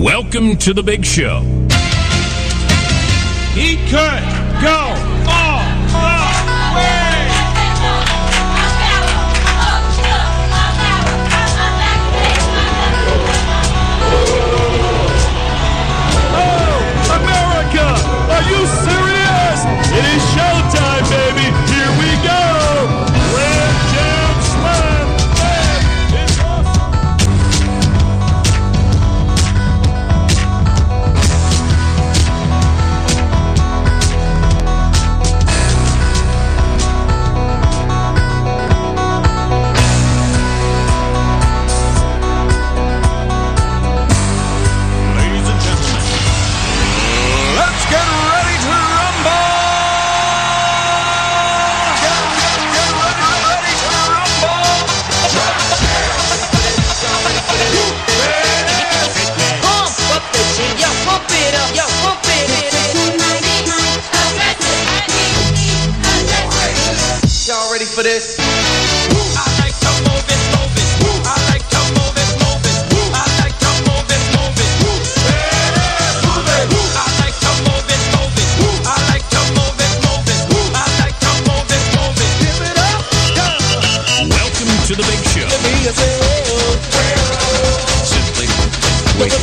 Welcome to the big show. He could go all the way. Oh, America, are you serious? It is showtime, baby. Here we go. Grand Jam Slam. It's awesome. For this. I like to move it, move it. I like to move it, move it. I like to move it, move it. Move it. I like to move it, move it. I like to move it, move it. I like to move it, move it. Give it up. Welcome to the big show. Simply wait.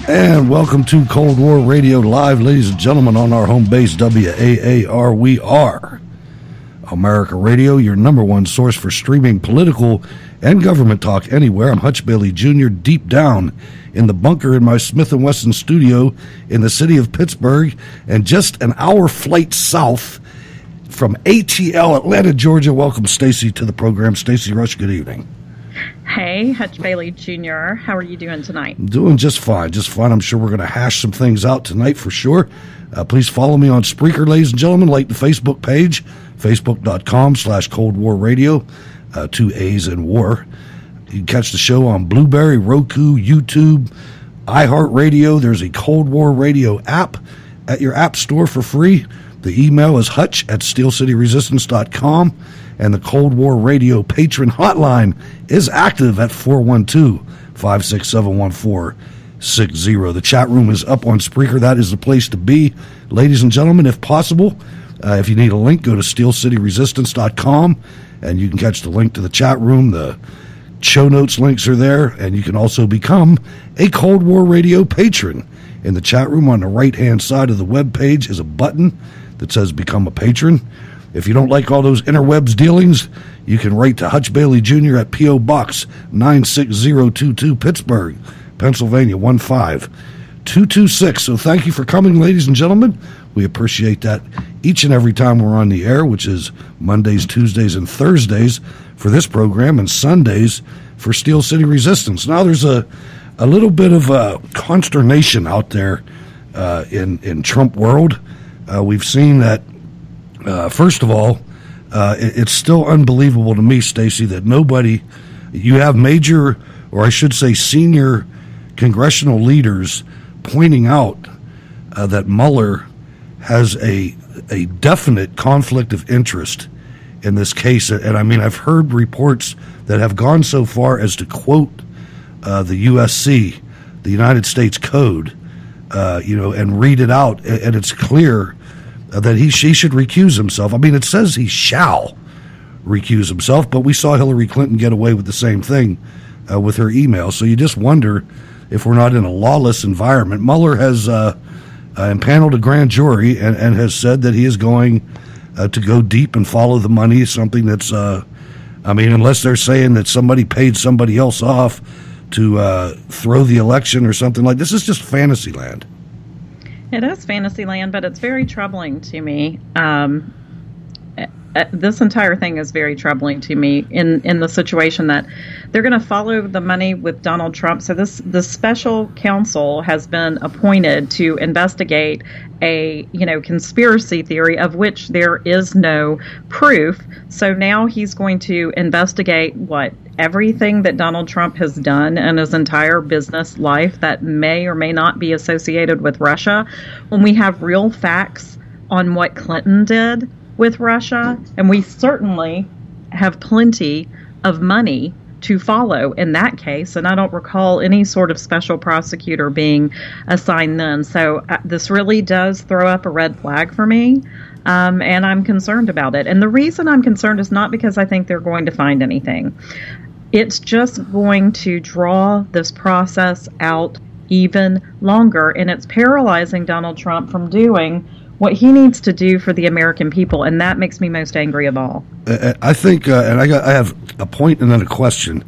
And welcome to Cold War Radio Live, ladies and gentlemen, on our home base, WAAR. We are America Radio, your number one source for streaming political and government talk anywhere. I'm Hutch Bailey Jr., deep down in the bunker in my Smith & Wesson studio in the city of Pittsburgh, and just an hour flight south from ATL, Atlanta, Georgia. Welcome, Stacy, to the program. Stacy Rush, good evening. Hey, Hutch Bailey Jr., how are you doing tonight? Doing just fine, just fine. I'm sure we're going to hash some things out tonight for sure. Please follow me on Spreaker, ladies and gentlemen. Like the Facebook page, facebook.com/Cold War Radio, 2 A's in war. You can catch the show on Blueberry, Roku, YouTube, iHeartRadio. There's a Cold War Radio app at your app store for free. The email is hutch@steelcityresistance.com. And the Cold War Radio patron hotline is active at 412-567-1460. The chat room is up on Spreaker. That is the place to be. Ladies and gentlemen, if possible, if you need a link, go to steelcityresistance.com, and you can catch the link to the chat room. The show notes links are there, and you can also become a Cold War Radio patron. In the chat room on the right-hand side of the web page is a button that says Become a Patron. If you don't like all those interwebs dealings, you can write to Hutch Bailey Jr. at P.O. Box 96022, Pittsburgh, Pennsylvania 15226. So thank you for coming, ladies and gentlemen. We appreciate that each and every time we're on the air, which is Mondays, Tuesdays, and Thursdays for this program, and Sundays for Steel City Resistance. Now there's a little bit of consternation out there in Trump world. We've seen that. First of all, it's still unbelievable to me, Stacey, that you have major, or I should say senior congressional leaders pointing out that Mueller has a a definite conflict of interest in this case. And I mean, I've heard reports that have gone so far as to quote the USC, the United States Code, and read it out. And it's clear that she should recuse himself. I mean, it says he shall recuse himself, but we saw Hillary Clinton get away with the same thing with her email. So you just wonder if we're not in a lawless environment. Mueller has impaneled a grand jury and has said that he is going to go deep and follow the money, something that's, unless they're saying that somebody paid somebody else off to throw the election or something like this. Is just fantasy land. It is fantasy land, but it's very troubling to me. This entire thing is very troubling to me in the situation that they're going to follow the money with Donald Trump. So the special counsel has been appointed to investigate a conspiracy theory of which there is no proof. So now he's going to investigate everything that Donald Trump has done in his entire business life that may or may not be associated with Russia, when we have real facts on what Clinton did with Russia, and we certainly have plenty of money to follow in that case, and I don't recall any sort of special prosecutor being assigned then. So this really does throw up a red flag for me, and I'm concerned about it. And the reason I'm concerned is not because I think they're going to find anything. It's just going to draw this process out even longer, and it's paralyzing Donald Trump from doing what he needs to do for the American people, and that makes me most angry of all. I think, I have a point and then a question.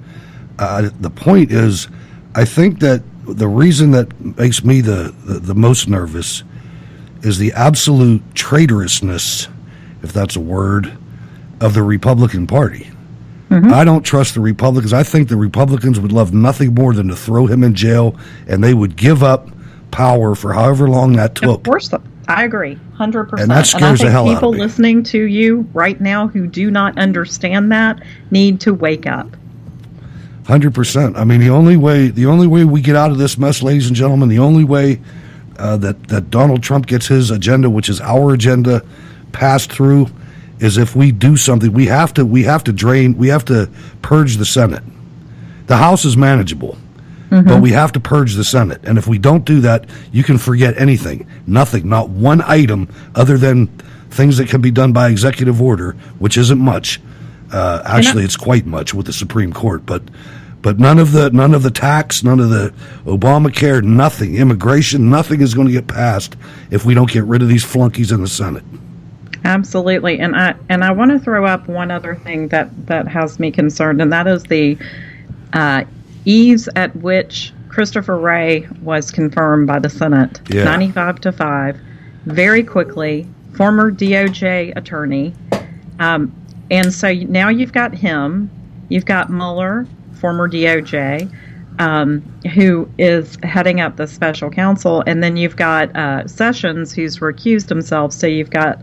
The point is, I think that the reason that makes me the most nervous is the absolute traitorousness, if that's a word, of the Republican Party. Mm-hmm. I don't trust the Republicans. I think the Republicans would love nothing more than to throw him in jail, and they would give up power for however long that took. Of course, I agree, 100%. And that scares the hell out of me. People listening to you right now who do not understand that need to wake up. 100%. I mean, the only way we get out of this mess, ladies and gentlemen, the only way that Donald Trump gets his agenda, which is our agenda, passed through, is if we do something. We have to purge the Senate. The House is manageable. Mm-hmm. But we have to purge the Senate. And if we don't do that, you can forget anything. Nothing. Not one item other than things that can be done by executive order, which isn't much. Actually, it's quite much with the Supreme Court. But none of the tax, none of the Obamacare, nothing. Immigration, nothing is going to get passed if we don't get rid of these flunkies in the Senate. Absolutely. And I want to throw up one other thing that has me concerned, and that is the ease at which Christopher Wray was confirmed by the Senate, 95-5, very quickly, former DOJ attorney. And so now you've got him, you've got Mueller, former DOJ, who is heading up the special counsel, and then you've got Sessions, who's recused himself, so you've got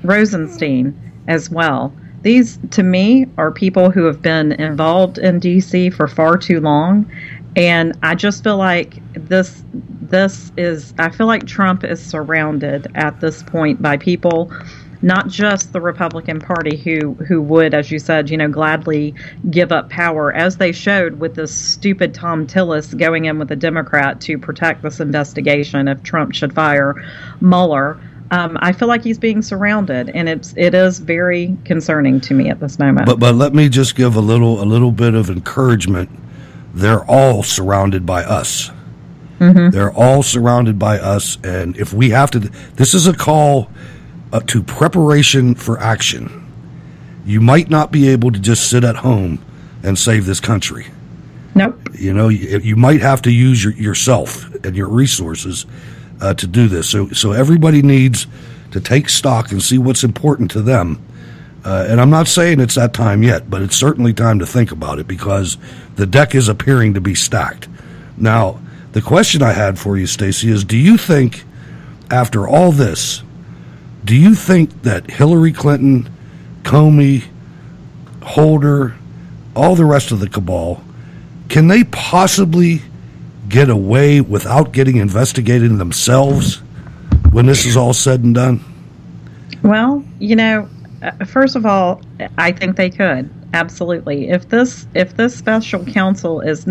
Rosenstein as well. These, to me, are people who have been involved in D.C. for far too long, and I just feel like I feel like Trump is surrounded at this point by people, not just the Republican Party, who would, as you said, gladly give up power, as they showed with this stupid Tom Tillis going in with a Democrat to protect this investigation if Trump should fire Mueller. I feel like he's being surrounded, and it is very concerning to me at this moment. But let me just give a little bit of encouragement. They're all surrounded by us. Mm-hmm. They're all surrounded by us, and if we have to, this is a call to preparation for action. You might not be able to just sit at home and save this country. Nope. You might have to use yourself and your resources to do this. So everybody needs to take stock and see what's important to them. And I'm not saying it's that time yet, but it's certainly time to think about it, because the deck is appearing to be stacked. Now, the question I had for you, Stacey, is do you think, after all this, do you think that Hillary Clinton, Comey, Holder, all the rest of the cabal, can they possibly get away without getting investigated themselves when this is all said and done? Well, first of all, I think they could. Absolutely. If this special counsel is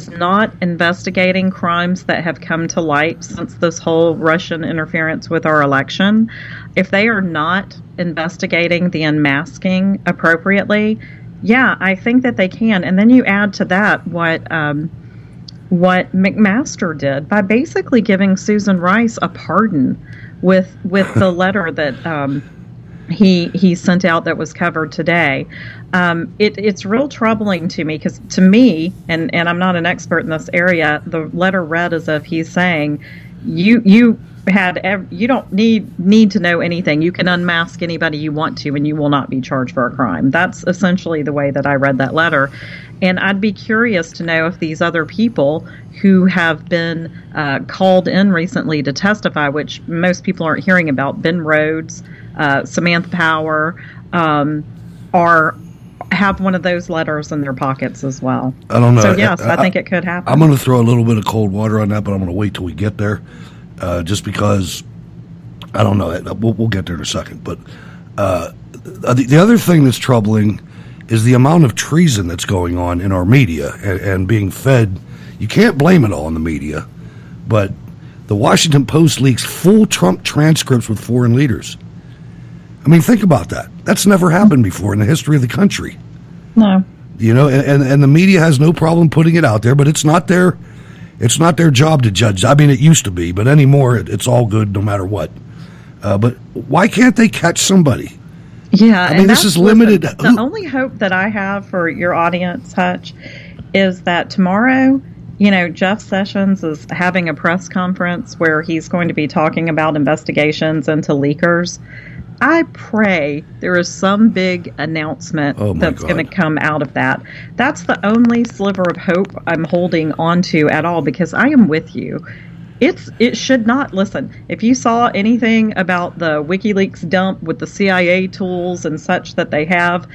not investigating crimes that have come to light since this whole Russian interference with our election, if they are not investigating the unmasking appropriately, yeah, I think that they can. And then you add to that what McMaster did by basically giving Susan Rice a pardon with the letter that he sent out that was covered today. It's real troubling to me because to me, and I'm not an expert in this area, the letter read as if he's saying you don't need to know anything. You can unmask anybody you want to, and you will not be charged for a crime. That's essentially the way that I read that letter. And I'd be curious to know if these other people who have been called in recently to testify, which most people aren't hearing about, Ben Rhodes, Samantha Power, have one of those letters in their pockets as well. I don't know. So yes, I think it could happen. I'm going to throw a little bit of cold water on that, but I'm going to wait till we get there, just because I don't know. We'll get there in a second. But the other thing that's troubling is the amount of treason that's going on in our media and being fed. You can't blame it all on the media, but the Washington Post leaks full Trump transcripts with foreign leaders. I mean, think about that. That's never happened before in the history of the country. No. And the media has no problem putting it out there, but it's not their job to judge. I mean, it used to be, but anymore it's all good no matter what. But why can't they catch somebody? Yeah, I mean, this is limited. The only hope that I have for your audience, Hutch, is that tomorrow, Jeff Sessions is having a press conference where he's going to be talking about investigations into leakers. I pray there is some big announcement that's going to come out of that. That's the only sliver of hope I'm holding on to at all, because I am with you. It should not, listen, if you saw anything about the WikiLeaks dump with the CIA tools and such that they have,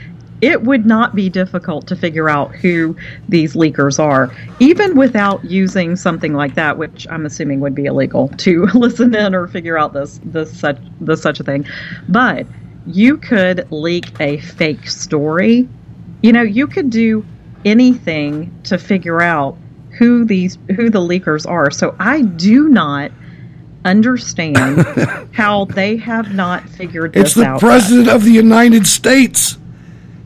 it would not be difficult to figure out who these leakers are, even without using something like that, which I'm assuming would be illegal to listen in or figure out such a thing. But you could leak a fake story. You could do anything to figure out who the leakers are. So I do not understand how they have not figured this out. It's the President of the United States.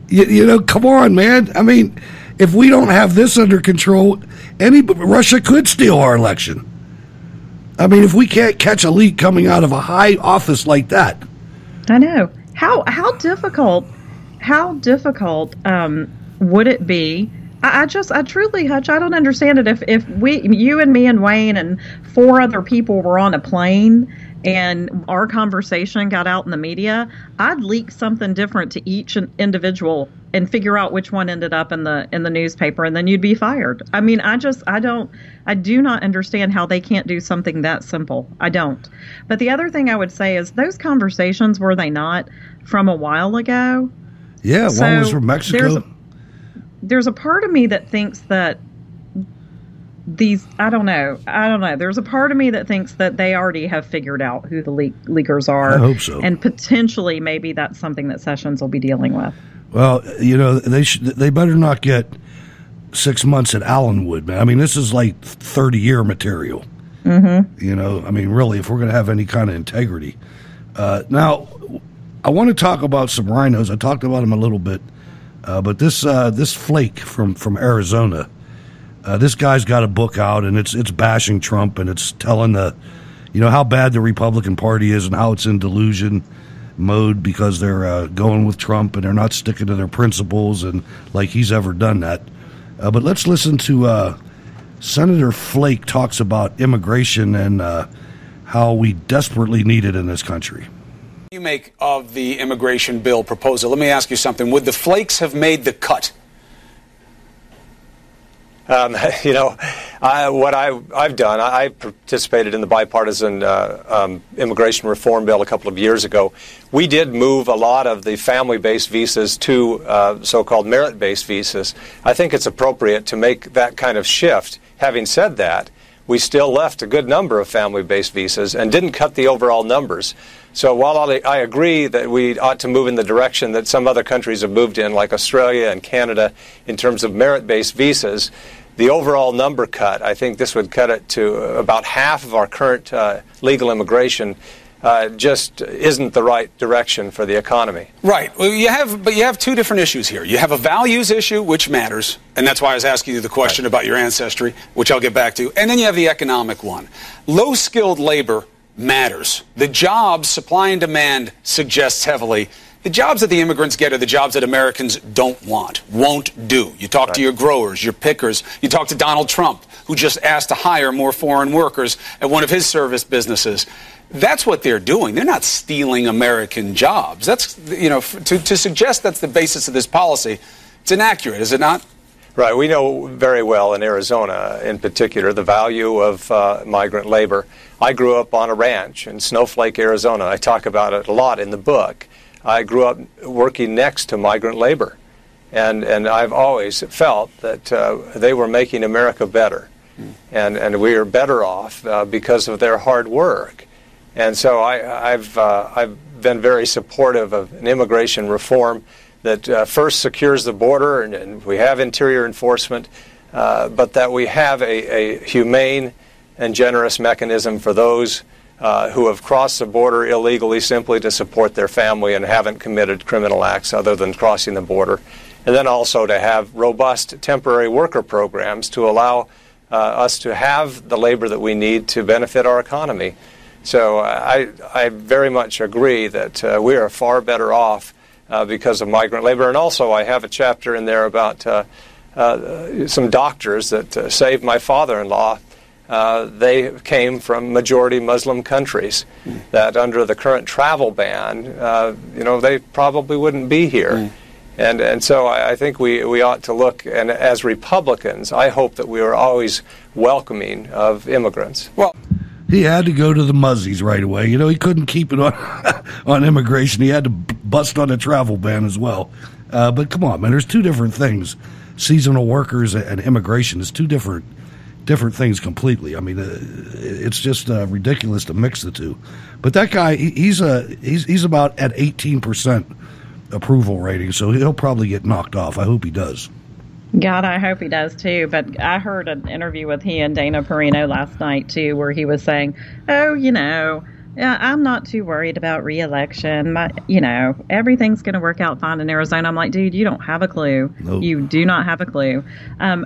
Come on, man. I mean, if we don't have this under control, Russia could steal our election. I mean, if we can't catch a leak coming out of a high office like that. I know. How difficult would it be? I truly, Hutch, I don't understand it. If you and me and Wayne and 4 other people were on a plane and our conversation got out in the media, I'd leak something different to each individual and figure out which one ended up in the newspaper, and then you'd be fired. I mean, I do not understand how they can't do something that simple. I don't. But the other thing I would say is those conversations, were they not from a while ago? Yeah, one was from Mexico. There's a part of me that thinks that I don't know. There's a part of me that thinks that they already have figured out who the leakers are. I hope so. And potentially maybe that's something that Sessions will be dealing with. Well, they better not get 6 months at Allenwood, man. I mean, this is like 30-year material. Mm-hmm. I mean, really, if we're going to have any kind of integrity. Now, I want to talk about some rhinos. I talked about them a little bit. But this flake from Arizona, this guy's got a book out, and it's bashing Trump, and it's telling how bad the Republican Party is and how it's in delusion mode because they're going with Trump and they're not sticking to their principles, and like he's ever done that. But let's listen to Senator Flake talks about immigration and how we desperately need it in this country. You make of the immigration bill proposal. Let me ask you something. Would the flakes have made the cut? What I've done, I participated in the bipartisan immigration reform bill a couple of years ago. We did move a lot of the family-based visas to so-called merit-based visas. I think it's appropriate to make that kind of shift. Having said that, we still left a good number of family-based visas and didn't cut the overall numbers. So while I agree that we ought to move in the direction that some other countries have moved in, like Australia and Canada, in terms of merit-based visas, the overall number cut, I think this would cut it to about half of our current legal immigration, just isn't the right direction for the economy. Right. Well, you have two different issues here. You have a values issue, which matters, and that's why I was asking you the question about your ancestry, which I'll get back to. And then you have the economic one. Low-skilled labor matters. The jobs, supply and demand, suggests heavily. The jobs that the immigrants get are the jobs that Americans don't want, won't do. You talk to your growers, your pickers. You talk to Donald Trump, who just asked to hire more foreign workers at one of his service businesses. That's what they're doing. They're not stealing American jobs. That's, you know, to suggest that's the basis of this policy, it's inaccurate, is it not? Right. We know very well in Arizona, in particular, the value of migrant labor. I grew up on a ranch in Snowflake, Arizona. I talk about it a lot in the book. I grew up working next to migrant labor, and I've always felt that they were making America better, and we are better off because of their hard work. And so I've been very supportive of an immigration reform that first secures the border, and we have interior enforcement, but that we have a humane and generous mechanism for those who have crossed the border illegally simply to support their family and haven't committed criminal acts other than crossing the border. And then also to have robust temporary worker programs to allow us to have the labor that we need to benefit our economy. So I very much agree that we are far better off because of migrant labor. And also I have a chapter in there about some doctors that saved my father-in-law. They came from majority Muslim countries that under the current travel ban, they probably wouldn't be here. And so I think we ought to look, and as Republicans, I hope that we are always welcoming of immigrants. Well, he had to go to the Muzzies right away. You know, he couldn't keep it on on immigration. He had to bust on a travel ban as well. But come on, man, there's two different things. Seasonal workers and immigration is two different things completely. I mean, it's just ridiculous to mix the two. But that guy, he's about at 18% approval rating, so he'll probably get knocked off. I hope he does. God, I hope he does too. But I heard an interview with he and Dana Perino last night too, where he was saying, I'm not too worried about re-election. Everything's going to work out fine in Arizona. I'm like, dude, you don't have a clue. Nope. You do not have a clue.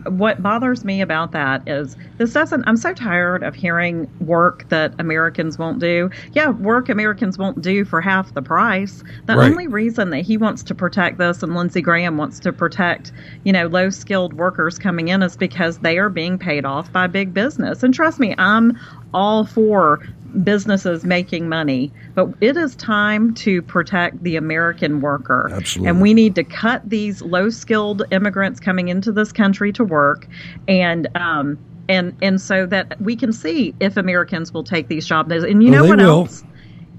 What bothers me about that is I'm so tired of hearing work that Americans won't do. Yeah, work Americans won't do for half the price. The only reason that he wants to protect this and Lindsey Graham wants to protect, low-skilled workers coming in is because they are being paid off by big business. And trust me, I'm all for businesses making money, but it is time to protect the American worker. Absolutely. And we need to cut these low-skilled immigrants coming into this country to work, and so that we can see if Americans will take these jobs. And you know what else?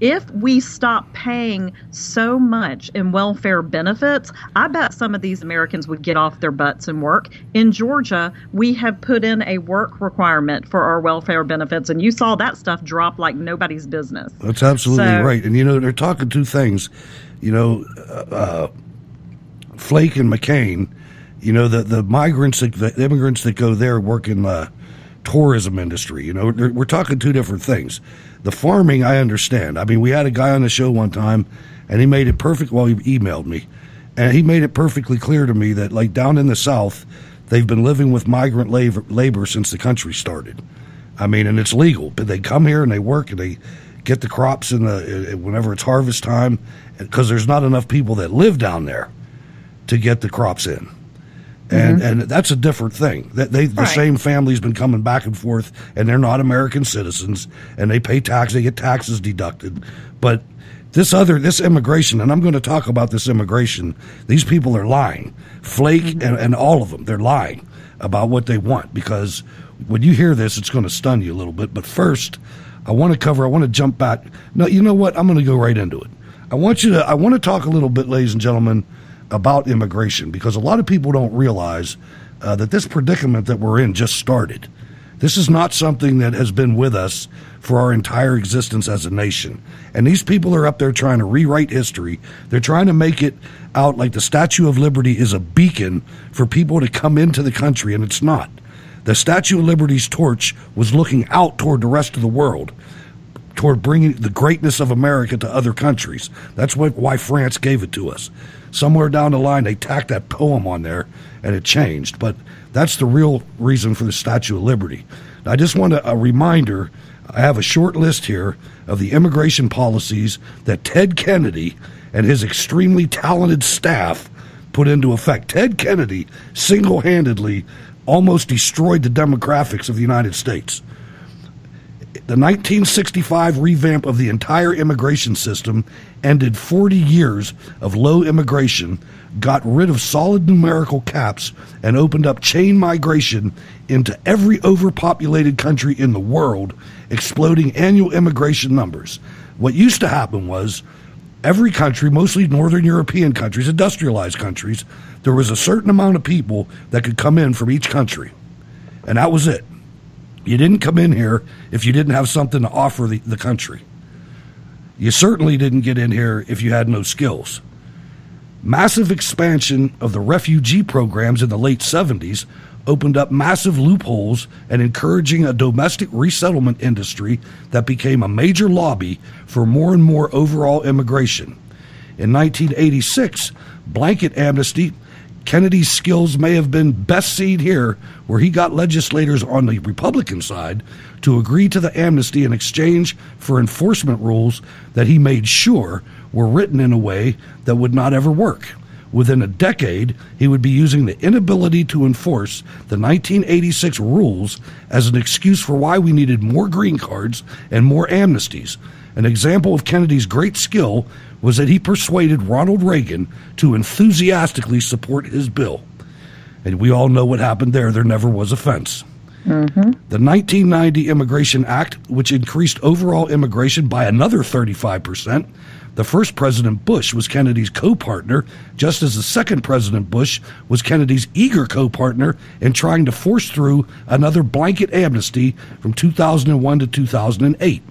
If we stop paying so much in welfare benefits, I bet some of these Americans would get off their butts and work. In Georgia, we have put in a work requirement for our welfare benefits, and you saw that stuff drop like nobody's business. That's absolutely right. And, they're talking two things. Flake and McCain, the migrants, the immigrants that go there work in the tourism industry. We're talking two different things. The farming, I understand. I mean, we had a guy on the show one time, and he made it perfect. Well, he emailed me, and he made it perfectly clear to me that, like, down in the South, they've been living with migrant labor since the country started. I mean, and it's legal, but they come here and they work and they get the crops whenever it's harvest time, because there's not enough people that live down there to get the crops in. And that's a different thing. The same family's been coming back and forth, and they're not American citizens, and they pay tax. They get taxes deducted. But this immigration, and I'm going to talk about this immigration, these people are lying. Flake and all of them, they're lying about what they want, because when you hear this, it's going to stun you a little bit. But first, I want to jump back. No, you know what? I'm going to go right into it. I want to talk a little bit, ladies and gentlemen, about immigration, because a lot of people don't realize that this predicament that we're in just started. This is not something that has been with us for our entire existence as a nation. And these people are up there trying to rewrite history. They're trying to make it out like the Statue of Liberty is a beacon for people to come into the country, and it's not. The Statue of Liberty's torch was looking out toward the rest of the world, toward bringing the greatness of America to other countries. That's why France gave it to us. Somewhere down the line, they tacked that poem on there, and it changed. But that's the real reason for the Statue of Liberty. I just want a reminder, I have a short list here of the immigration policies that Ted Kennedy and his extremely talented staff put into effect. Ted Kennedy single-handedly almost destroyed the demographics of the United States. The 1965 revamp of the entire immigration system ended 40 years of low immigration, got rid of solid numerical caps, and opened up chain migration into every overpopulated country in the world, exploding annual immigration numbers. What used to happen was every country, mostly Northern European countries, industrialized countries, there was a certain amount of people that could come in from each country. And that was it. You didn't come in here if you didn't have something to offer the country. You certainly didn't get in here if you had no skills. Massive expansion of the refugee programs in the late 70s opened up massive loopholes and encouraging a domestic resettlement industry that became a major lobby for more and more overall immigration. In 1986, blanket amnesty. Kennedy's skills may have been best seen here, where he got legislators on the Republican side to agree to the amnesty in exchange for enforcement rules that he made sure were written in a way that would not ever work. Within a decade, he would be using the inability to enforce the 1986 rules as an excuse for why we needed more green cards and more amnesties. An example of Kennedy's great skill was that he persuaded Ronald Reagan to enthusiastically support his bill. And we all know what happened there. There never was a fence. Mm-hmm. The 1990 Immigration Act, which increased overall immigration by another 35%. The first President Bush was Kennedy's co-partner, just as the second President Bush was Kennedy's eager co-partner in trying to force through another blanket amnesty from 2001 to 2008.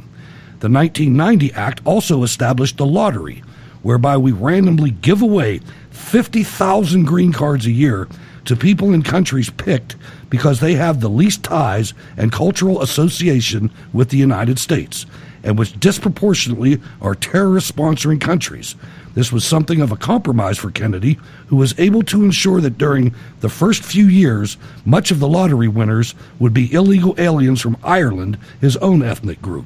The 1990 Act also established the lottery, whereby we randomly give away 50,000 green cards a year to people in countries picked because they have the least ties and cultural association with the United States, and which disproportionately are terrorist-sponsoring countries. This was something of a compromise for Kennedy, who was able to ensure that during the first few years, much of the lottery winners would be illegal aliens from Ireland, his own ethnic group.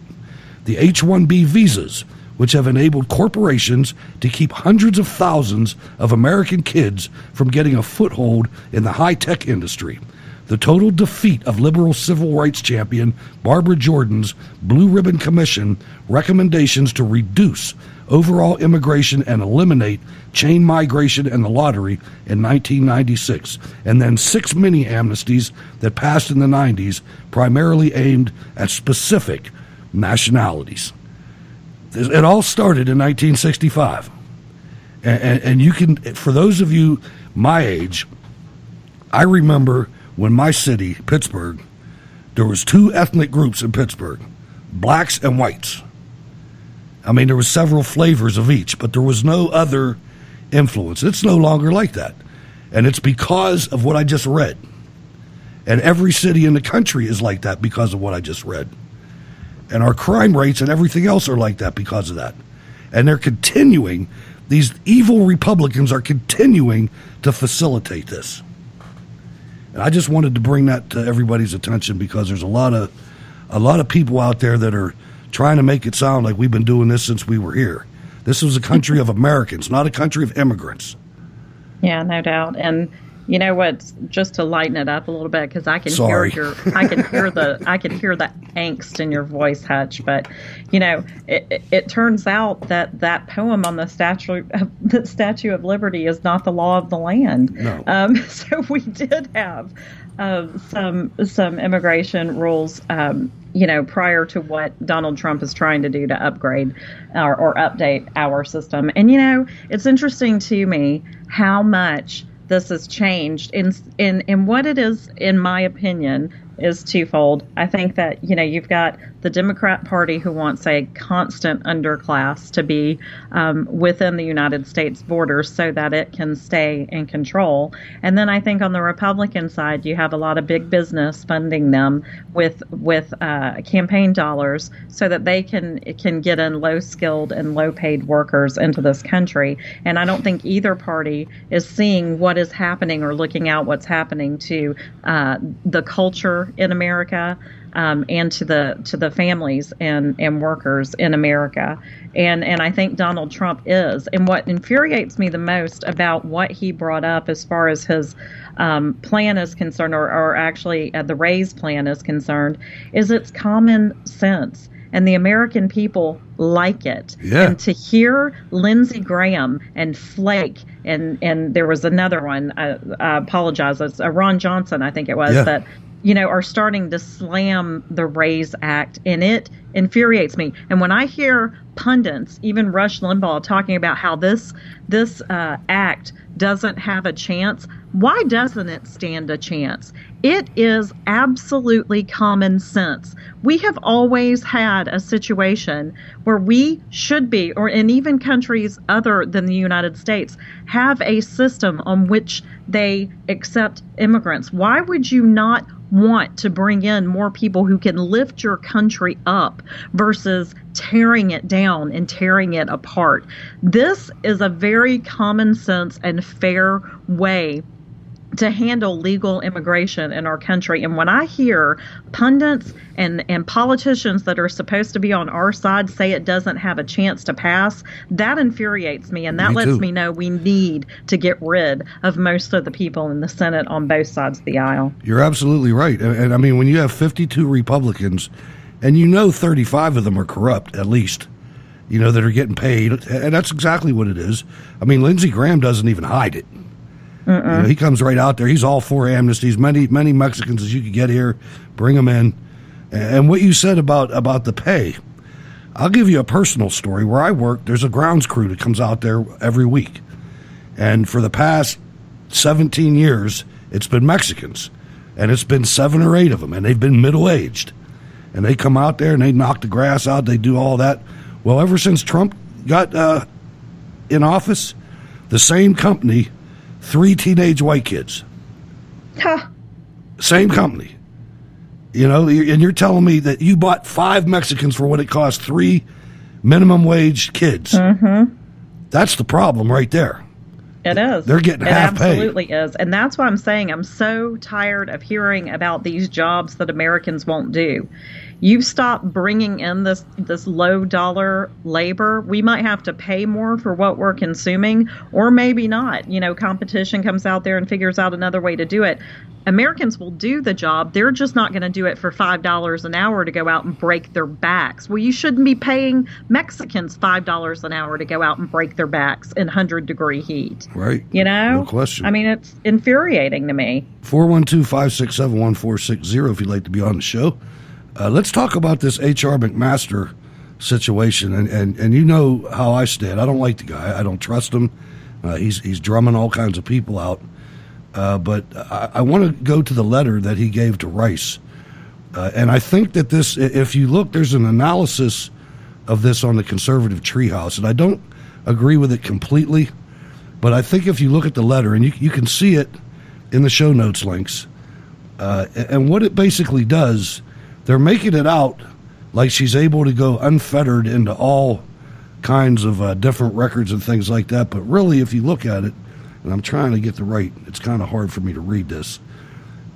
The H-1B visas, which have enabled corporations to keep hundreds of thousands of American kids from getting a foothold in the high-tech industry. The total defeat of liberal civil rights champion Barbara Jordan's Blue Ribbon Commission recommendations to reduce overall immigration and eliminate chain migration and the lottery in 1996, and then 6 mini-amnesties that passed in the 90s, primarily aimed at specific nationalities. It all started in 1965. And you can, for those of you my age, I remember when my city, Pittsburgh, there was 2 ethnic groups in Pittsburgh, blacks and whites. I mean, there was several flavors of each, but there was no other influence. It's no longer like that. And it's because of what I just read. And every city in the country is like that because of what I just read. And our crime rates and everything else are like that because of that. And they're continuing, these evil Republicans are continuing to facilitate this. And I just wanted to bring that to everybody's attention because there's a lot of people out there that are trying to make it sound like we've been doing this since we were here. This was a country of Americans, not a country of immigrants. Yeah, no doubt. And you know what? Just to lighten it up a little bit, because I can hear the angst in your voice, Hutch. But you know, it turns out that poem on the Statue of Liberty is not the law of the land. No. So we did have some immigration rules. You know, prior to what Donald Trump is trying to do to upgrade or update our system. And you know, it's interesting to me how much this has changed in what it is, in my opinion, is twofold. I think that, you've got the Democrat Party who wants a constant underclass to be within the United States borders so that it can stay in control. And then I think on the Republican side, you have a lot of big business funding them with campaign dollars so that they can get in low-skilled and low-paid workers into this country. And I don't think either party is seeing what is happening or looking out what's happening to the culture in America, and to the families and workers in America. And I think Donald Trump is. And what infuriates me the most about what he brought up as far as his plan is concerned, or actually the raise plan is concerned, is it's common sense. And the American people like it. Yeah. And to hear Lindsey Graham and Flake, and there was another one, I apologize, it's Ron Johnson, I think it was, that are starting to slam the RAISE Act, and it infuriates me. And when I hear pundits, even Rush Limbaugh, talking about how this act doesn't have a chance, why doesn't it stand a chance? It is absolutely common sense. We have always had a situation where we should be, and even countries other than the United States, have a system on which they accept immigrants. Why would you not want to bring in more people who can lift your country up versus tearing it down and tearing it apart? This is a very common sense and fair way to handle legal immigration in our country. And when I hear pundits and politicians that are supposed to be on our side say it doesn't have a chance to pass, that infuriates me. And that lets me know we need to get rid of most of the people in the Senate on both sides of the aisle. You're absolutely right. And I mean, when you have 52 Republicans, and 35 of them are corrupt, at least, that are getting paid, and that's exactly what it is. I mean, Lindsey Graham doesn't even hide it. He comes right out there. He's all for amnesties. Many Mexicans as you could get here, bring them in. And what you said about the pay, I'll give you a personal story. Where I work, there's a grounds crew that comes out there every week. And for the past 17 years, it's been Mexicans. And it's been 7 or 8 of them, and they've been middle-aged. And they come out there, and they knock the grass out. They do all that. Well, ever since Trump got in office, the same company, 3 teenage white kids. Huh. Same company. And you're telling me that you bought 5 Mexicans for what it cost 3 minimum wage kids. Mm-hmm. That's the problem right there. It is. They're getting half pay. It absolutely is. And that's why I'm saying I'm so tired of hearing about these jobs that Americans won't do. You stop bringing in this low dollar labor, we might have to pay more for what we're consuming, or maybe not. Competition comes out there and figures out another way to do it. Americans will do the job. They're just not going to do it for $5 an hour to go out and break their backs. Well, you shouldn't be paying Mexicans $5 an hour to go out and break their backs in 100-degree heat. Right. No question. I mean, it's infuriating to me. 412-567-1460 if you'd like to be on the show. Let's talk about this H.R. McMaster situation, and you know how I stand. I don't like the guy. I don't trust him. He's drumming all kinds of people out. But I want to go to the letter that he gave to Rice. And I think that this, if you look, there's an analysis of this on the conservative treehouse, and I don't agree with it completely, but I think if you look at the letter, and you can see it in the show notes links, and what it basically does, they're making it out like she's able to go unfettered into all kinds of different records and things like that. But really, if you look at it, and I'm trying to get the right, it's kind of hard for me to read this.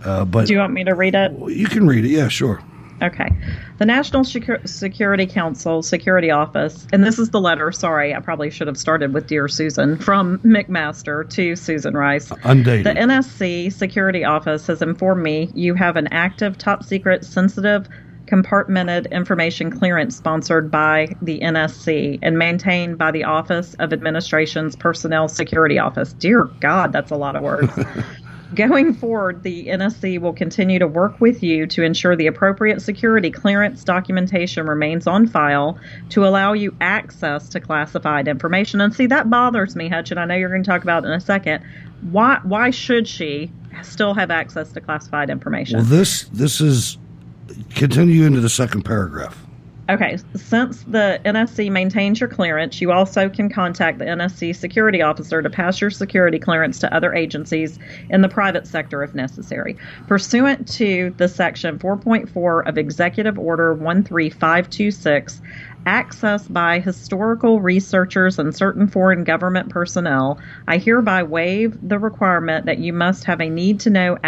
But do you want me to read it? You can read it. Yeah, sure. Okay. The National Security Council Security Office, and this is the letter, sorry, I probably should have started with Dear Susan, from McMaster to Susan Rice. Undated. The NSC Security Office has informed me you have an active, top-secret, sensitive, compartmented information clearance sponsored by the NSC and maintained by the Office of Administration's Personnel Security Office. Dear God, that's a lot of words. Going forward, the NSC will continue to work with you to ensure the appropriate security clearance documentation remains on file to allow you access to classified information. And see, that bothers me, Hutch, and I know you're going to talk about it in a second. Why should she still have access to classified information? Well, this is continue into the second paragraph. Okay, since the NSC maintains your clearance, you also can contact the NSC security officer to pass your security clearance to other agencies in the private sector if necessary. Pursuant to the Section 4.4 of Executive Order 13526, access by historical researchers and certain foreign government personnel, I hereby waive the requirement that you must have a need to know to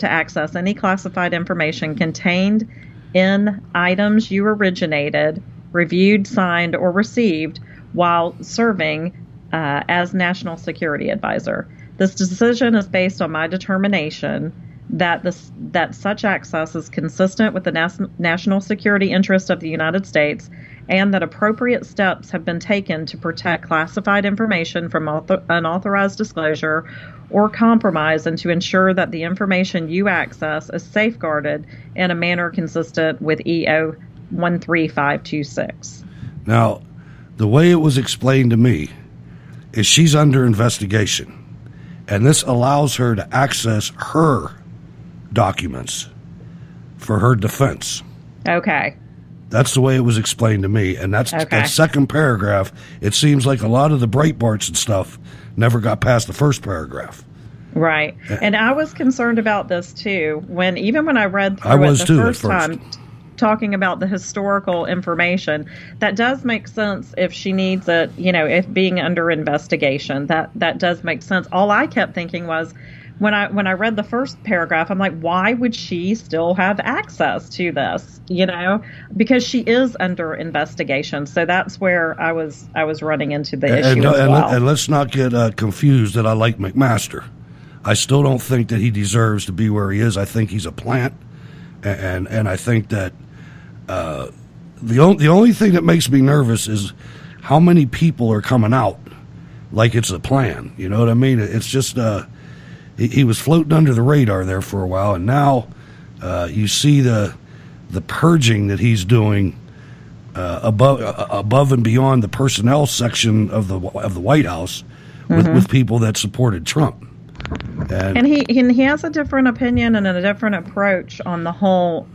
access any classified information contained in items you originated, reviewed, signed, or received while serving as National Security Advisor. This decision is based on my determination that such access is consistent with the national security interest of the United States and that appropriate steps have been taken to protect classified information from unauthorized disclosure or compromise and to ensure that the information you access is safeguarded in a manner consistent with EO 13526. Now, the way it was explained to me is she's under investigation, and this allows her to access her documents for her defense. Okay. That's the way it was explained to me, and that second paragraph, it seems like a lot of the Breitbarts and stuff never got past the first paragraph. Right. And I was concerned about this too even when I read through it the first time, talking about the historical information. That does make sense if she needs it, if being under investigation. That does make sense. All I kept thinking was, when I read the first paragraph, I'm like, why would she still have access to this? Because she is under investigation. So that's where I was running into the issue as well. And let's not get confused that I like McMaster. I still don't think that he deserves to be where he is. I think he's a plant, and I think that the only thing that makes me nervous is how many people are coming out like it's a plan. You know what I mean? It's just he was floating under the radar there for a while, and now you see the purging that he's doing above and beyond the personnel section of the White House with people that supported Trump. And he has a different opinion and a different approach on the whole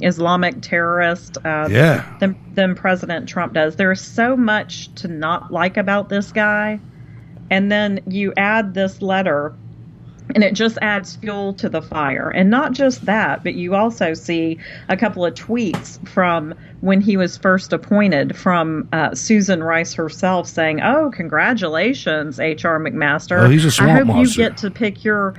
Islamic terrorist than President Trump does. There is so much to not like about this guy, and then you add this letter, and it just adds fuel to the fire. And not just that, but you also see a couple of tweets from when he was first appointed from Susan Rice herself saying, "Oh, congratulations, H.R. McMaster. Oh, he's a swamp I hope monster. you get to pick your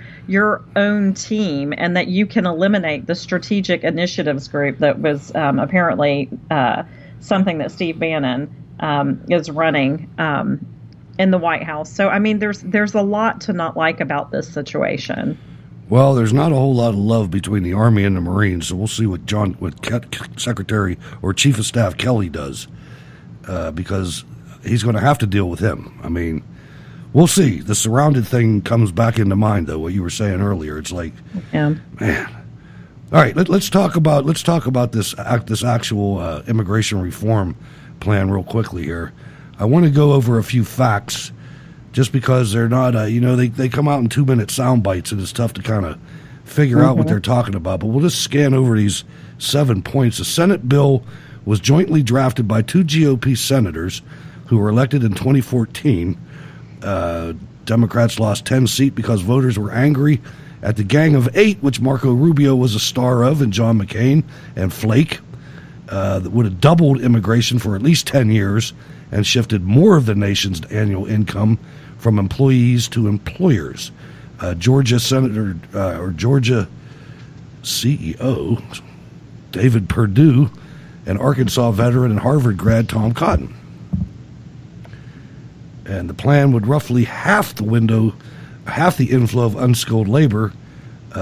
own team and that you can eliminate the Strategic Initiatives Group that was apparently something that Steve Bannon is running in the White House." So, I mean, there's a lot to not like about this situation. Well, there's not a whole lot of love between the Army and the Marines, so we'll see what Secretary or Chief of Staff Kelly does, because he's going to have to deal with him. I mean, we'll see. The surrounded thing comes back into mind, though. What you were saying earlier, it's like, man. All right, let's talk about this actual immigration reform plan real quickly here. I want to go over a few facts, just because they're not, they come out in 2-minute sound bites, and it's tough to kind of figure out what they're talking about. But we'll just scan over these 7 points. The Senate bill was jointly drafted by 2 GOP senators who were elected in 2014. Democrats lost 10 seats because voters were angry at the Gang of 8, which Marco Rubio was a star of, and John McCain and Flake, that would have doubled immigration for at least 10 years and shifted more of the nation's annual income from employees to employers. Georgia CEO David Perdue and Arkansas veteran and Harvard grad Tom Cotton. And the plan would roughly half the inflow of unskilled labor,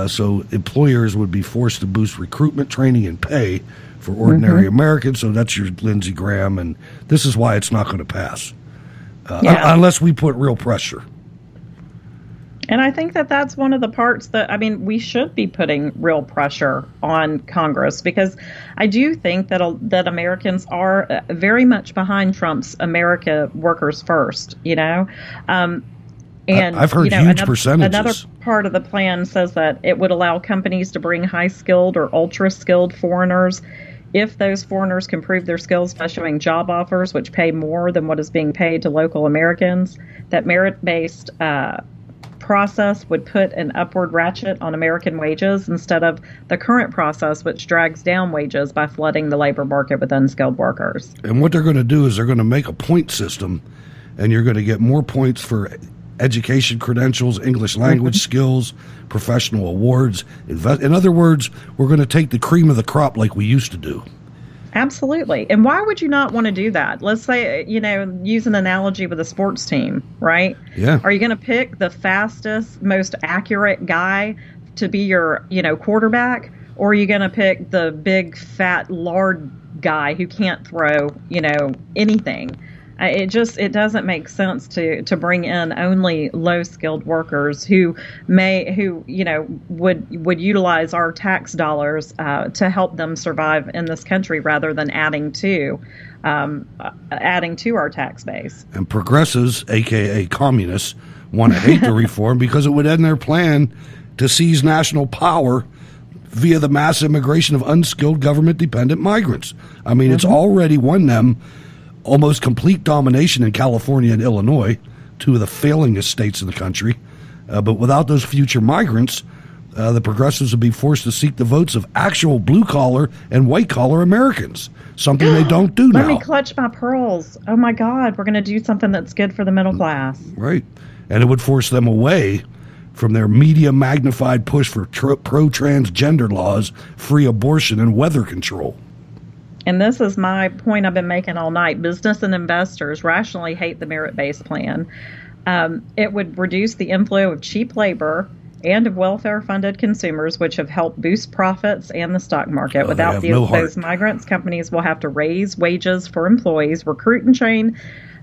so employers would be forced to boost recruitment, training, and pay for ordinary Americans. So that's your Lindsey Graham, and this is why it's not going to pass unless we put real pressure. And I think that that's one of the parts that, I mean, we should be putting real pressure on Congress, because I do think that Americans are very much behind Trump's America workers first, you know. And I've heard huge percentages. Another part of the plan says that it would allow companies to bring high-skilled or ultra-skilled foreigners if those foreigners can prove their skills by showing job offers which pay more than what is being paid to local Americans. That merit-based process would put an upward ratchet on American wages instead of the current process, which drags down wages by flooding the labor market with unskilled workers. And what they're going to do is they're going to make a point system, and you're going to get more points for education credentials, English language skills, professional awards. In other words, we're going to take the cream of the crop like we used to do. Absolutely. And why would you not want to do that? Let's say, you know, use an analogy with a sports team, right? Yeah. Are you going to pick the fastest, most accurate guy to be your, you know, quarterback? Or are you going to pick the big, fat, lard guy who can't throw, you know, anything? It doesn't make sense to bring in only low skilled workers who you know would utilize our tax dollars to help them survive in this country rather than adding to our tax base. And progressives, aka communists, want to hate the reform because it would end their plan to seize national power via the mass immigration of unskilled government dependent migrants. I mean, it's already won them almost complete domination in California and Illinois, two of the failingest states in the country. But without those future migrants, the progressives would be forced to seek the votes of actual blue-collar and white-collar Americans, something they don't do now. Let me clutch my pearls. Oh, my God, we're going to do something that's good for the middle class. Right. And it would force them away from their media-magnified push for pro-transgender laws, free abortion, and weather control. And this is my point I've been making all night. Business and investors rationally hate the merit-based plan. It would reduce the inflow of cheap labor and of welfare-funded consumers, which have helped boost profits and the stock market. Without those migrants, companies will have to raise wages for employees, recruit and train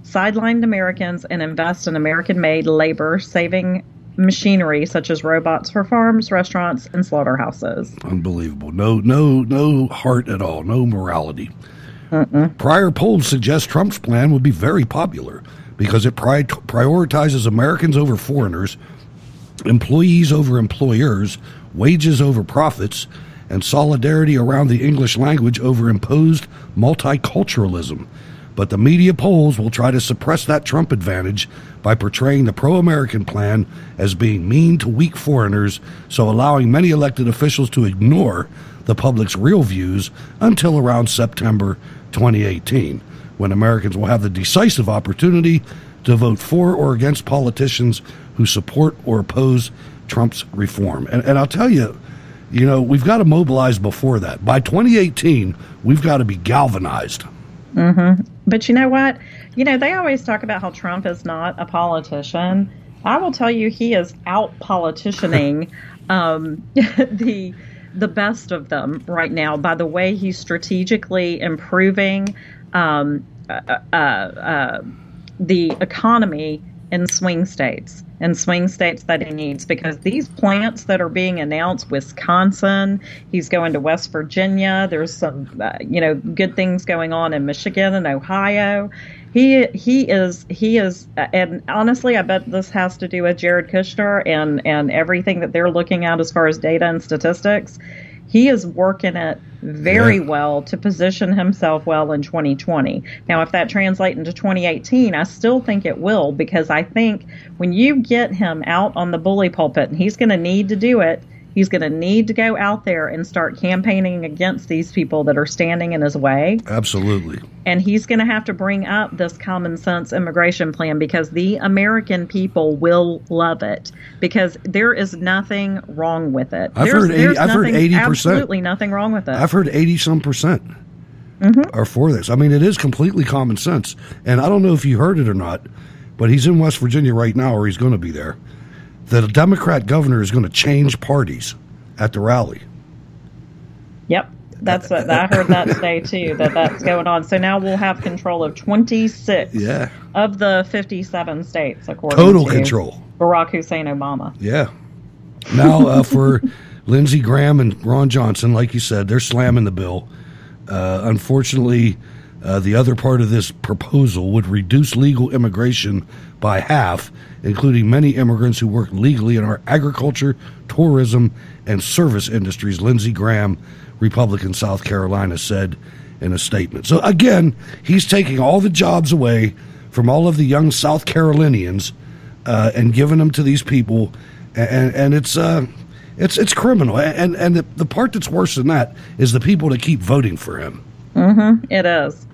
sidelined Americans, and invest in American-made labor-saving machinery such as robots for farms, restaurants, and slaughterhouses. Unbelievable. No heart at all. No morality. Prior polls suggest Trump's plan would be very popular because it prioritizes Americans over foreigners, employees over employers, wages over profits, and solidarity around the English language over imposed multiculturalism. But the media polls will try to suppress that Trump advantage by portraying the pro-American plan as being mean to weak foreigners, so allowing many elected officials to ignore the public's real views until around September 2018, when Americans will have the decisive opportunity to vote for or against politicians who support or oppose Trump's reform. And I'll tell you, you know, we've got to mobilize before that. By 2018, we've got to be galvanized. But you know what? You know, they always talk about how Trump is not a politician. I will tell you, he is out politicianing the best of them right now by the way he's strategically improving the economy in swing states that he needs, because these plants that are being announced, Wisconsin, he's going to West Virginia, there's some good things going on in Michigan and Ohio. He is, and honestly, I bet this has to do with Jared Kushner and everything that they're looking at as far as data and statistics. He is working it very well to position himself well in 2020. Now, if that translates into 2018, I still think it will, because I think when you get him out on the bully pulpit, and he's going to need to do it, he's going to need to go out there and start campaigning against these people that are standing in his way. Absolutely. And he's going to have to bring up this common sense immigration plan, because the American people will love it, because there is nothing wrong with it. I've heard 80%. Absolutely nothing wrong with it. I've heard 80-some% are for this. I mean, it is completely common sense. And I don't know if you heard it or not, but he's in West Virginia right now, or he's going to be there. The Democrat governor is going to change parties at the rally. Yep. That's what I heard that today too, that's going on. So now we'll have control of 26 of the 57 states, according total to control. Barack Hussein Obama. Yeah. Now, for Lindsey Graham and Ron Johnson, like you said, they're slamming the bill. Unfortunately, the other part of this proposal would reduce legal immigration by half, including many immigrants who work legally in our agriculture, tourism, and service industries, Lindsey Graham, Republican, South Carolina, said in a statement. So, again, he's taking all the jobs away from all of the young South Carolinians and giving them to these people, and it's criminal. And the part that's worse than that is the people that keep voting for him. Mm-hmm. It is.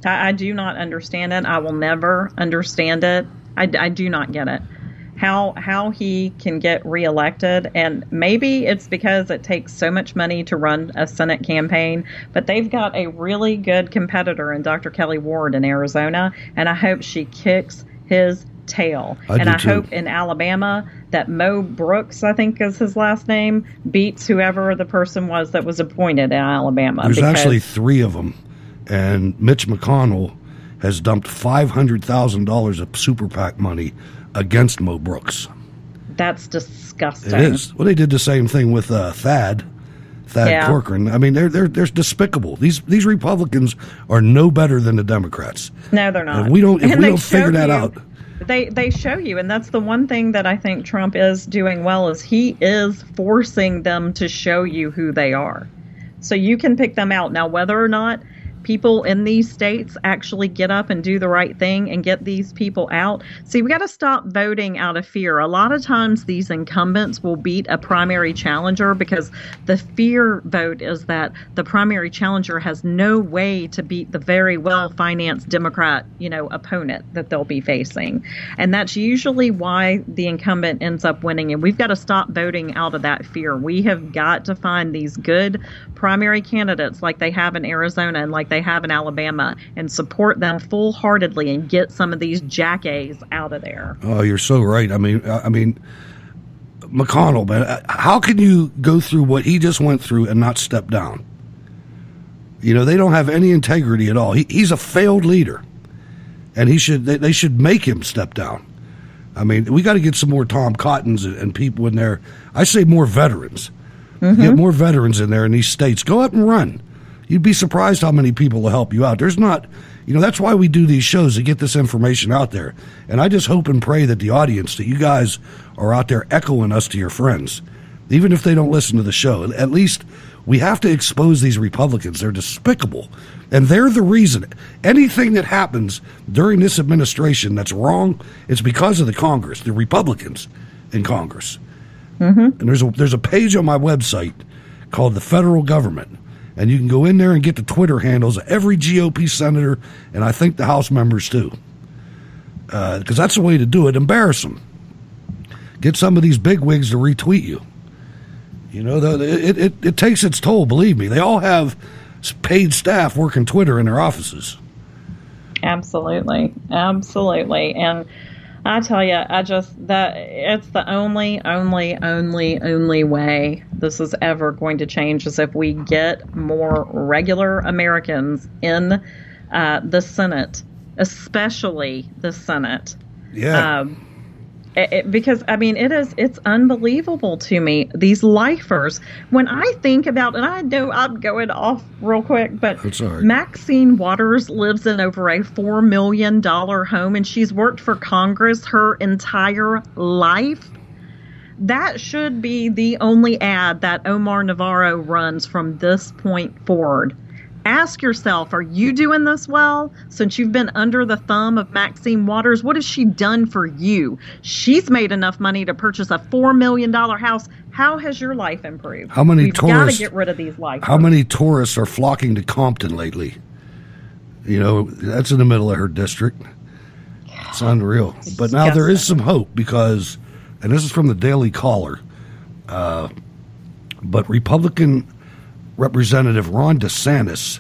I do not understand it. I will never understand it. I do not get it. How he can get reelected, and maybe it's because it takes so much money to run a Senate campaign, but they've got a really good competitor in Dr. Kelly Ward in Arizona, and I hope she kicks his tail. I hope in Alabama that Mo Brooks, I think is his last name, beats whoever the person was that was appointed in Alabama. There's actually 3 of them, and Mitch McConnell has dumped $500,000 of super PAC money against Mo Brooks. That's disgusting. It is. Well, they did the same thing with Thad Corcoran. I mean, they're despicable. These Republicans are no better than the Democrats. No, they're not. If we don't figure that out. They show you, and that's the one thing that I think Trump is doing well, is he is forcing them to show you who they are. So you can pick them out. Now, whether or not people in these states actually get up and do the right thing and get these people out. See, we got to stop voting out of fear. A lot of times these incumbents will beat a primary challenger because the fear vote is that the primary challenger has no way to beat the very well-financed Democrat, opponent that they'll be facing. And that's usually why the incumbent ends up winning. And we've got to stop voting out of that fear. We have got to find these good primary candidates like they have in Arizona and like they have in Alabama and support them full-heartedly and get some of these jackays out of there. Oh, you're so right. I mean, McConnell, man, how can you go through what he just went through and not step down? They don't have any integrity at all. He's a failed leader, and they should make him step down. I mean, we got to get some more Tom Cottons and people in there. I say more veterans. Mm-hmm. Get more veterans in there in these states. Go out and run. You'd be surprised how many people will help you out. There's not, that's why we do these shows, to get this information out there. And I just hope and pray that the audience, that you guys are out there echoing us to your friends, even if they don't listen to the show. At least we have to expose these Republicans. They're despicable. And they're the reason. Anything that happens during this administration that's wrong, it's because of the Congress, the Republicans in Congress. Mm-hmm. And there's a page on my website called The Federal Government. And you can go in there and get the Twitter handles of every GOP senator, and I think the House members too. Because that's the way to do it. Embarrass them. Get some of these bigwigs to retweet you. It takes its toll, believe me. They all have paid staff working Twitter in their offices. Absolutely. Absolutely. And I tell you, it's the only way this is ever going to change is if we get more regular Americans in the Senate, especially the Senate. Yeah. Because it's unbelievable to me, these lifers. When I think about, and I know I'm going off real quick, but that's all right. Maxine Waters lives in over a $4 million home, and she's worked for Congress her entire life. That should be the only ad that Omar Navarro runs from this point forward. Ask yourself, are you doing this well? Since you've been under the thumb of Maxine Waters, what has she done for you? She's made enough money to purchase a $4 million house. How has your life improved? We've got to get rid of these life. How many tourists are flocking to Compton lately? That's in the middle of her district. It's unreal. But now there is some hope because, and this is from the Daily Caller, but Republican Representative Ron DeSantis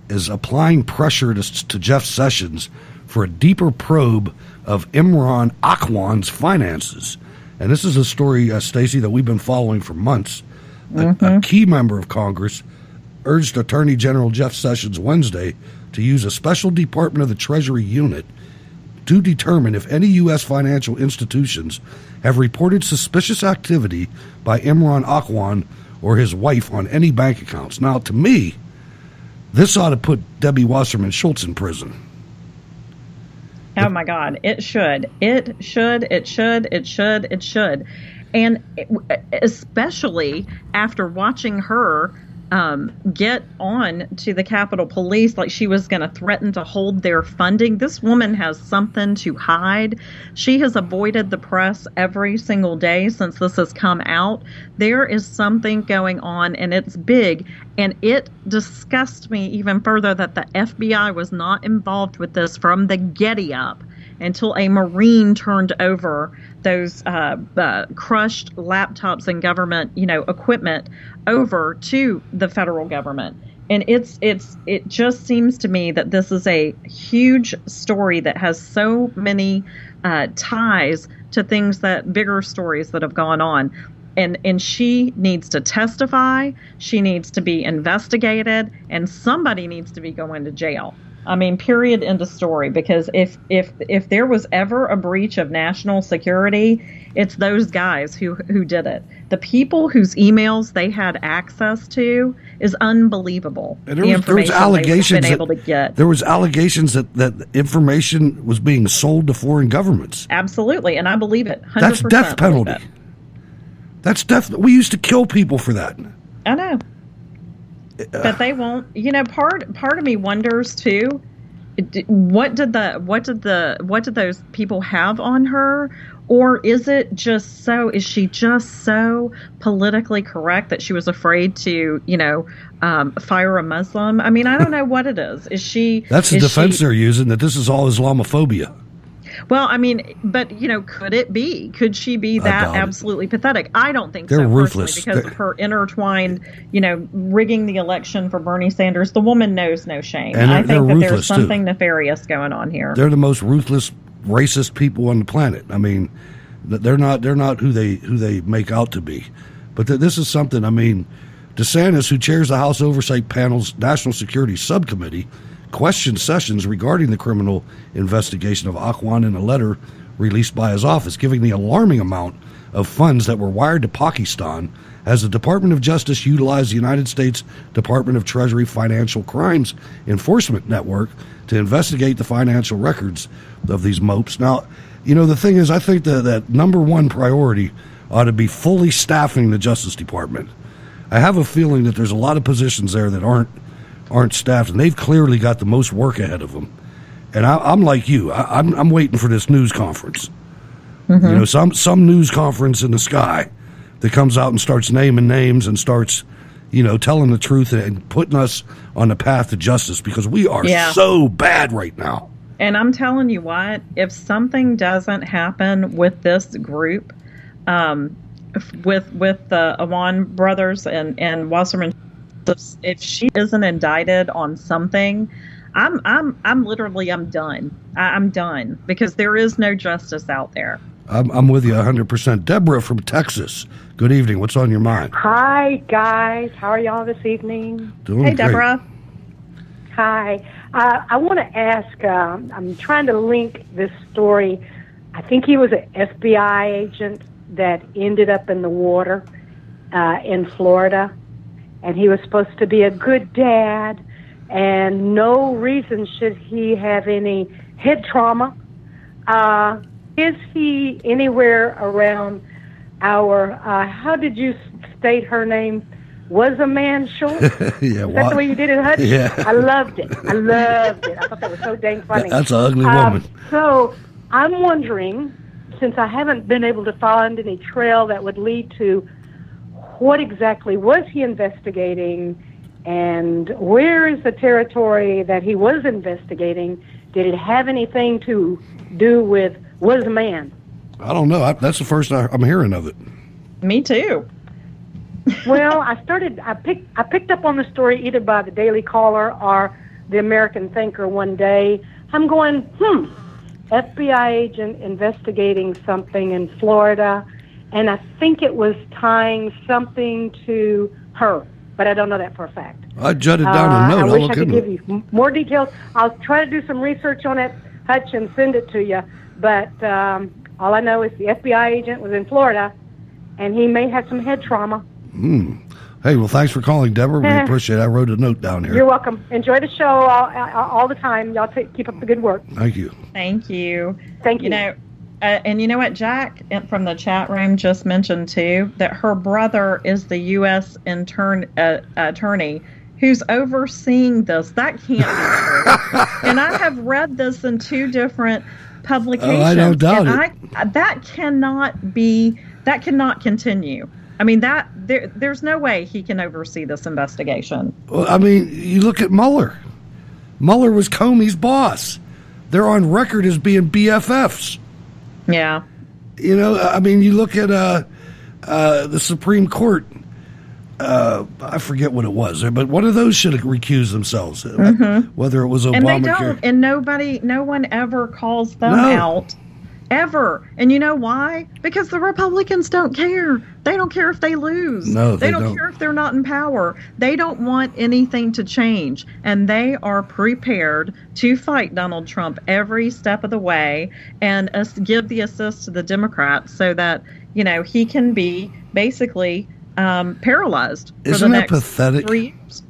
is applying pressure to Jeff Sessions for a deeper probe of Imran Awan's finances. And this is a story, Stacey, that we've been following for months. Mm-hmm. A key member of Congress urged Attorney General Jeff Sessions Wednesday to use a special Department of the Treasury unit to determine if any U.S. financial institutions have reported suspicious activity by Imran Awan or his wife on any bank accounts. Now, to me, this ought to put Debbie Wasserman Schultz in prison. Oh my God, it should. It should. It should. It should. It should. And especially after watching her get on to the Capitol Police like she was going to threaten to hold their funding. This woman has something to hide. She has avoided the press every single day since this has come out. There is something going on, and it's big. And it disgusts me even further that the FBI was not involved with this from the Getty up until a Marine turned over those crushed laptops and government, equipment over to the federal government. And it just seems to me that this is a huge story that has so many ties to bigger stories that have gone on. And she needs to testify. She needs to be investigated, and somebody needs to be going to jail. I mean, period, end of story. Because if there was ever a breach of national security, it's those guys who did it. The people whose emails they had access to is unbelievable. And there was allegations been able to get. There was allegations that information was being sold to foreign governments. Absolutely, and I believe it. 100% That's death penalty. That's death. We used to kill people for that. I know. But they won't. Part of me wonders too. What did those people have on her, or is she just so politically correct that she was afraid to fire a Muslim? I mean, I don't know what it is. Is she? That's the defense they're using, that this is all Islamophobia. Well, I mean, but could it be? Could she be that absolutely pathetic? I don't think they're so. Ruthless Because of her intertwined, rigging the election for Bernie Sanders. The woman knows no shame. And I think that there's something too. nefarious going on here. They're the most ruthless, racist people on the planet. I mean, they're not who they make out to be. But this is something. I mean, DeSantis, who chairs the House Oversight Panel's National Security Subcommittee, questioned Sessions regarding the criminal investigation of Awan in a letter released by his office, giving the alarming amount of funds that were wired to Pakistan as the Department of Justice utilized the United States Department of Treasury Financial Crimes Enforcement Network to investigate the financial records of these mopes. Now, the thing is, I think that number one priority ought to be fully staffing the Justice Department. I have a feeling that there's a lot of positions there that aren't staffed, and they've clearly got the most work ahead of them. And I'm like you. I'm waiting for this news conference. Mm-hmm. Some news conference in the sky that comes out and starts naming names and starts, telling the truth and putting us on the path to justice, because we are so bad right now. And I'm telling you what, if something doesn't happen with this group, with the Awan brothers and Wasserman, if she isn't indicted on something, I'm done. I'm done, because there is no justice out there. I'm with you 100%. Deborah from Texas. Good evening. What's on your mind? Hi, guys. How are y'all this evening? Doing Hey, great. Deborah. Hi. I want to ask, I'm trying to link this story. I think he was an FBI agent that ended up in the water in Florida. And he was supposed to be a good dad, and no reason should he have any head trauma. Is he anywhere around our, how did you state her name? Was a man Schultz? Yeah, Is that the way you did it, Hutch? Yeah. I loved it. I thought that was so dang funny. That's an ugly woman. So I'm wondering, since I haven't been able to find any trail that would lead to what exactly was he investigating, and where is the territory that he was investigating? Did it have anything to do with was a man? I don't know. That's the first I'm hearing of it. Me too. Well, I picked up on the story either by the Daily Caller or the American Thinker one day. I'm going, FBI agent investigating something in Florida. And I think it was tying something to her, but I don't know that for a fact. I jotted down a note. I I'll wish look I could into give you more details. I'll try to do some research on it. Hutch and send it to you. But all I know is the FBI agent was in Florida, and he may have some head trauma. Hey, well, thanks for calling, Deborah. We appreciate it. I wrote a note down here. You're welcome. Enjoy the show all the time. Y'all keep up the good work. Thank you. Thank you. Thank you. You know, and you know what, Jack from the chat room just mentioned too that her brother is the U.S. attorney who's overseeing this. That can't be true. And I have read this in 2 different publications. Oh, I don't doubt it. That cannot continue. I mean, there's no way he can oversee this investigation. Well, I mean, you look at Mueller. Mueller was Comey's boss. They're on record as being BFFs. Yeah. You know, I mean, you look at the Supreme Court. I forget what it was, but one of those should have recused themselves. Whether it was Obamacare. And they don't. And no one ever calls them out. Ever. And you know why? Because the Republicans don't care. They don't care if they lose. No, they don't care if they're not in power. They don't want anything to change. And they are prepared to fight Donald Trump every step of the way and give the assist to the Democrats so that, you know, he can be basically paralyzed for the next pathetic? 3 years.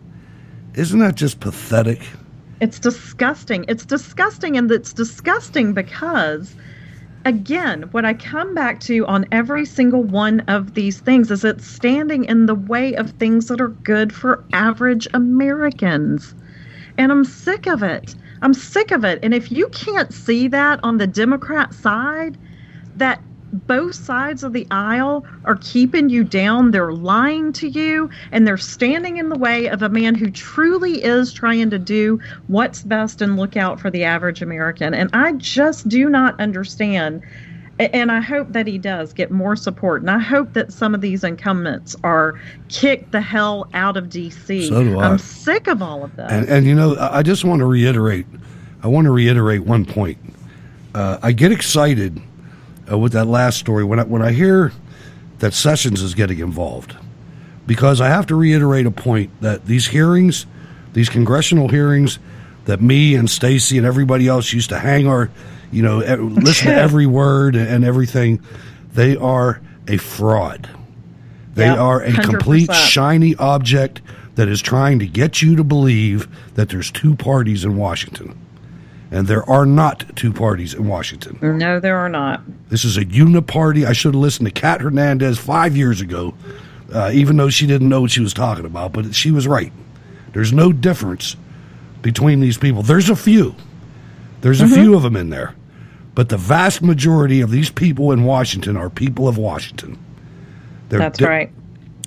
Isn't that just pathetic? It's disgusting. It's disgusting, and it's disgusting because, again, what I come back to on every single one of these things is it's standing in the way of things that are good for average Americans. And I'm sick of it. I'm sick of it. And if you can't see that on the Democrat side, that both sides of the aisle are keeping you down, they're lying to you, and they're standing in the way of a man who truly is trying to do what's best and look out for the average American. And I just do not understand. And I hope that he does get more support. And I hope that some of these incumbents are kicked the hell out of D.C. So do I. I'm sick of all of this. And you know, I just want to reiterate. I want to reiterate one point. I get excited with that last story when I hear that Sessions is getting involved, because I have to reiterate a point that these hearings, these congressional hearings, that me and Stacy and everybody else used to hang our, you know, listen to every word and everything, they are a fraud. They are a 100%. Complete shiny object that is trying to get you to believe that there's 2 parties in Washington. And there are not 2 parties in Washington. No, there are not. This is a uniparty. I should have listened to Kat Hernandez 5 years ago, even though she didn't know what she was talking about. But she was right. There's no difference between these people. There's a few. There's a few of them in there. But the vast majority of these people in Washington are people of Washington. That's right.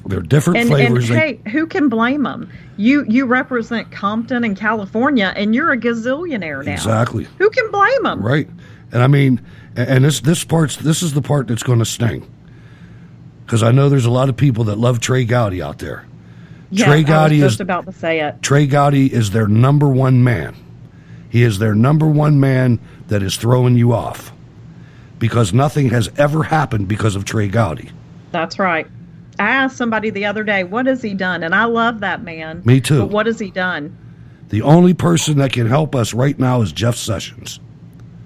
They're different flavors. And hey, who can blame them? You represent Compton in California, and you're a gazillionaire now. Exactly. Who can blame them? Right. And I mean, and this is the part that's going to sting, because I know there's a lot of people that love Trey Gowdy out there. Yeah, Trey Gowdy I was just about to say it. Trey Gowdy is their number one man. He is their number one man that is throwing you off, because nothing has ever happened because of Trey Gowdy. That's right. I asked somebody the other day, what has he done? And I love that man. Me too. But what has he done? The only person that can help us right now is Jeff Sessions.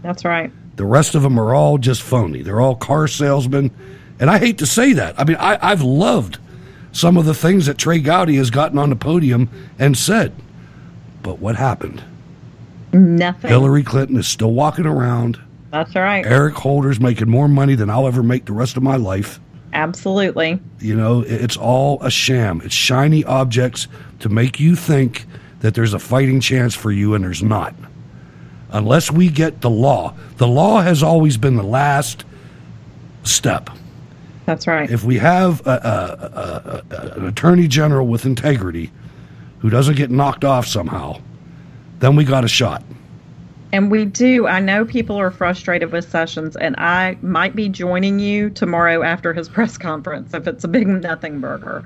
That's right. The rest of them are all just phony. They're all car salesmen. And I hate to say that. I mean, I've loved some of the things that Trey Gowdy has gotten on the podium and said. But what happened? Nothing. Hillary Clinton is still walking around. That's right. Eric Holder's making more money than I'll ever make the rest of my life. Absolutely. You know, it's all a sham. It's shiny objects to make you think that there's a fighting chance for you, and there's not. Unless we get the law. The law has always been the last step. That's right. If we have an attorney general with integrity who doesn't get knocked off somehow, then we got a shot. And we do. I know people are frustrated with Sessions, and I might be joining you tomorrow after his press conference if it's a big nothing burger.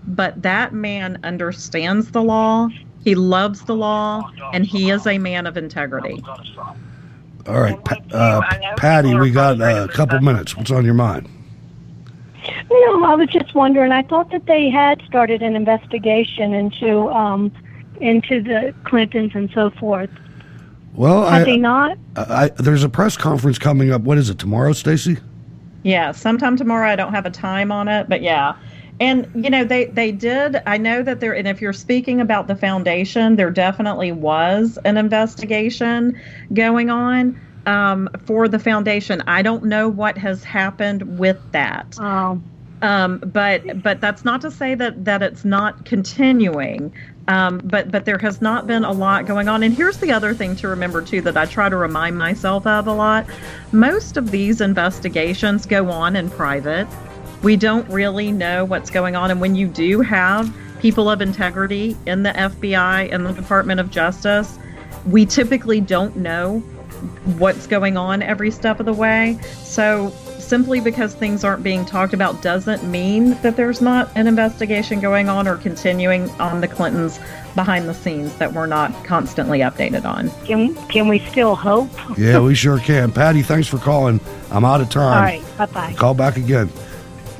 But that man understands the law, he loves the law, and he is a man of integrity. All right, Patty, we got a couple minutes. What's on your mind? No, I was just wondering. I thought that they had started an investigation into the Clintons and so forth. Well, Has he not? There's a press conference coming up. What is it, tomorrow, Stacy? Yeah, sometime tomorrow. I don't have a time on it, but yeah. And, you know, they did, I know that there, and if you're speaking about the foundation, there definitely was an investigation going on for the foundation. I don't know what has happened with that. But that's not to say that it's not continuing. But there has not been a lot going on. And here's the other thing to remember, too, that I try to remind myself of a lot. Most of these investigations go on in private. We don't really know what's going on. And when you do have people of integrity in the FBI and the Department of Justice, we typically don't know what's going on every step of the way. So simply because things aren't being talked about doesn't mean that there's not an investigation going on or continuing on the Clintons behind the scenes that we're not constantly updated on. Can we still hope? Yeah, we sure can. Patty, thanks for calling. I'm out of time. All right, bye-bye. Call back again.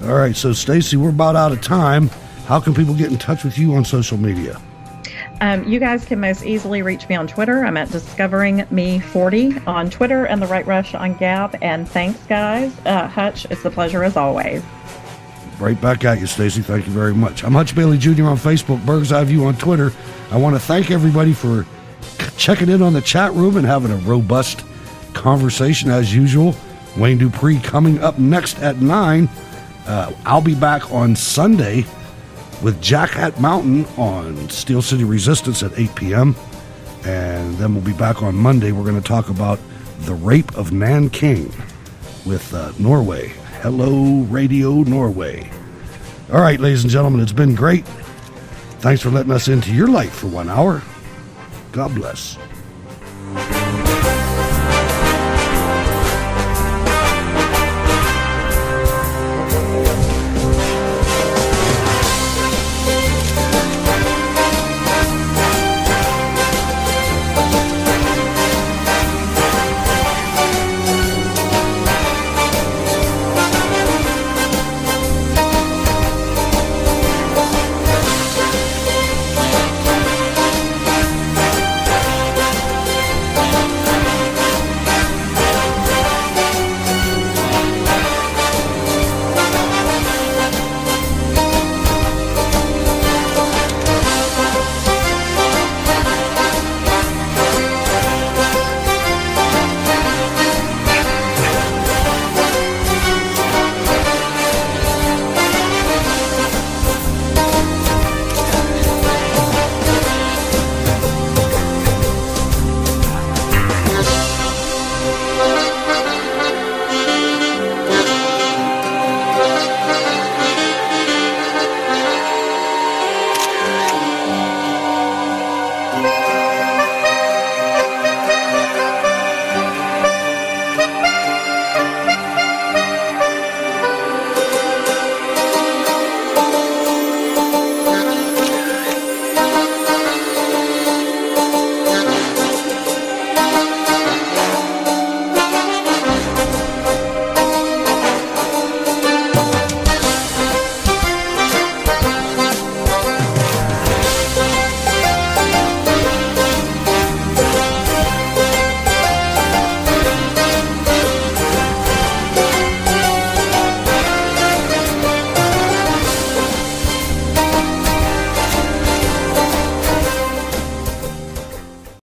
All right, so Stacy, we're about out of time. How can people get in touch with you on social media? You guys can most easily reach me on Twitter. I'm at DiscoveringMe40 on Twitter and The Right Rush on Gab. And thanks, guys. Hutch, it's a pleasure as always. Right back at you, Stacy. Thank you very much. I'm Hutch Bailey Jr. on Facebook, Bird's Eye View on Twitter. I want to thank everybody for checking in on the chat room and having a robust conversation as usual. Wayne Dupree coming up next at 9. I'll be back on Sunday with Jack Hat Mountain on Steel City Resistance at 8 p.m. And then we'll be back on Monday. We're going to talk about the rape of Nanking with Norway. Hello, Radio Norway. All right, ladies and gentlemen, it's been great. Thanks for letting us into your life for 1 hour. God bless.